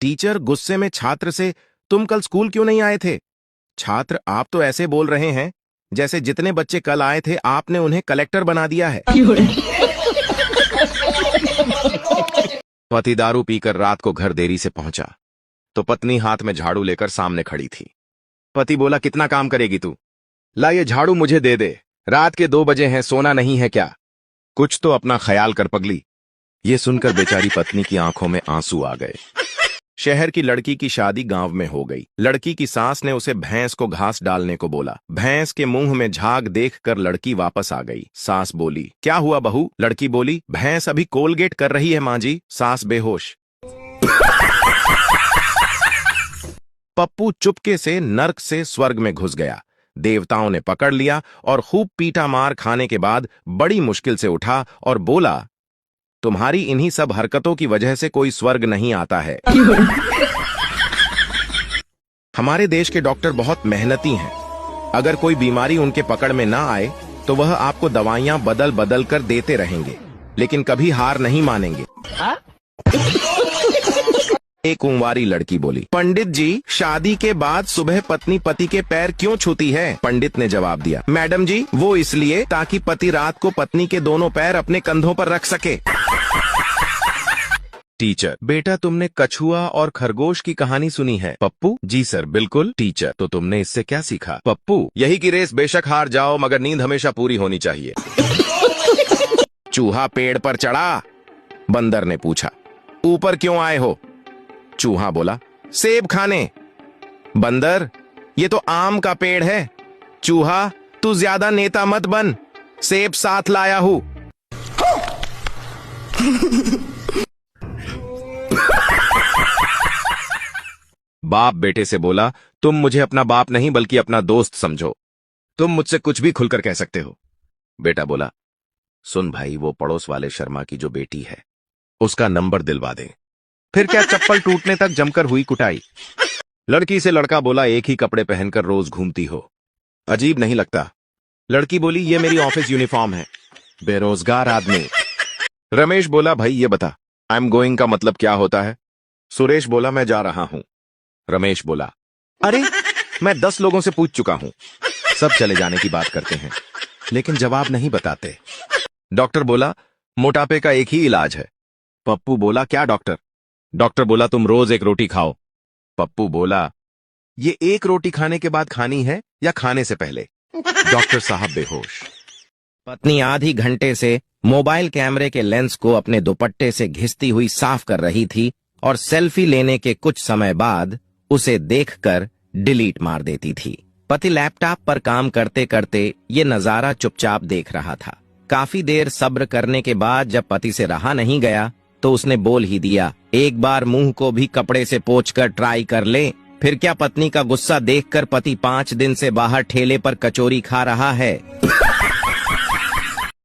Teacher गुस्से में छात्र से, तुम कल स्कूल क्यों नहीं आए थे? छात्र, आप तो ऐसे बोल रहे हैं जैसे जितने बच्चे कल आए थे आपने उन्हें कलेक्टर बना दिया है। पति दारू पीकर रात को घर देरी से पहुंचा तो पत्नी हाथ में झाड़ू लेकर सामने खड़ी थी। पति बोला, कितना काम करेगी तू? ला ये झाड़ू मुझे दे दे, रात के 2 बजे हैं, सोना नहीं है क्या? कुछ तो अपना ख्याल कर पगली। ये सुनकर बेचारी पत्नी की आंखों में आंसू आ गए। शहर की लड़की की शादी गांव में हो गई। लड़की की सास ने उसे भैंस को घास डालने को बोला। भैंस के मुंह में झाग देखकर लड़की वापस आ गई। सास बोली, क्या हुआ बहू? लड़की बोली, भैंस अभी कोलगेट कर रही है माँ जी। सास बेहोश। पप्पू चुपके से नर्क से स्वर्ग में घुस गया। देवताओं ने पकड़ लिया और खूब पीटा मार खाने के बाद बड़ी मुश्किल से उठा और बोला, तुम्हारी इन्हीं सब हरकतों की वजह से कोई स्वर्ग नहीं आता है। हमारे देश के डॉक्टर बहुत मेहनती हैं। अगर कोई बीमारी उनके पकड़ में ना आए तो वह आपको दवाइयां बदल बदल कर देते रहेंगे, लेकिन कभी हार नहीं मानेंगे। एक कुंवारी लड़की बोली, पंडित जी, शादी के बाद सुबह पत्नी पति के पैर क्यों छूती है? पंडित ने जवाब दिया, मैडम जी, वो इसलिए ताकि पति रात को पत्नी के दोनों पैर अपने कंधों पर रख सके। टीचर, बेटा तुमने कछुआ और खरगोश की कहानी सुनी है? पप्पू, जी सर बिल्कुल। टीचर, तो तुमने इससे क्या सीखा? पप्पू, यही कि रेस बेशक हार जाओ मगर नींद हमेशा पूरी होनी चाहिए। चूहा पेड़ पर चढ़ा। बंदर ने पूछा, ऊपर क्यों आए हो? चूहा बोला, सेब खाने। बंदर, ये तो आम का पेड़ है। चूहा, तू ज्यादा नेता मत बन, सेब साथ लाया हूं। बाप बेटे से बोला, तुम मुझे अपना बाप नहीं बल्कि अपना दोस्त समझो, तुम मुझसे कुछ भी खुलकर कह सकते हो। बेटा बोला, सुन भाई, वो पड़ोस वाले शर्मा की जो बेटी है उसका नंबर दिलवा दे। फिर क्या, चप्पल टूटने तक जमकर हुई कुटाई। लड़की से लड़का बोला, एक ही कपड़े पहनकर रोज घूमती हो, अजीब नहीं लगता? लड़की बोली, ये मेरी ऑफिस यूनिफॉर्म है। बेरोजगार आदमी। रमेश बोला, भाई ये बता, आई एम गोइंग का मतलब क्या होता है? सुरेश बोला, मैं जा रहा हूं। रमेश बोला, अरे मैं 10 लोगों से पूछ चुका हूं, सब चले जाने की बात करते हैं लेकिन जवाब नहीं बताते। डॉक्टर बोला, मोटापे का एक ही इलाज है। पप्पू बोला, क्या डॉक्टर? डॉक्टर बोला, तुम रोज 1 रोटी खाओ। पप्पू बोला, ये 1 रोटी खाने के बाद खानी है या खाने से पहले? डॉक्टर साहब बेहोश। पत्नी आधी घंटे से मोबाइल कैमरे के लेंस को अपने दुपट्टे से घिसती हुई साफ कर रही थी और सेल्फी लेने के कुछ समय बाद उसे देखकर डिलीट मार देती थी। पति लैपटॉप पर काम करते करते ये नजारा चुपचाप देख रहा था। काफी देर सब्र करने के बाद जब पति से रहा नहीं गया तो उसने बोल ही दिया, एक बार मुंह को भी कपड़े से पोंछकर ट्राई कर ले। फिर क्या, पत्नी का गुस्सा देखकर पति 5 दिन से बाहर ठेले पर कचौरी खा रहा है।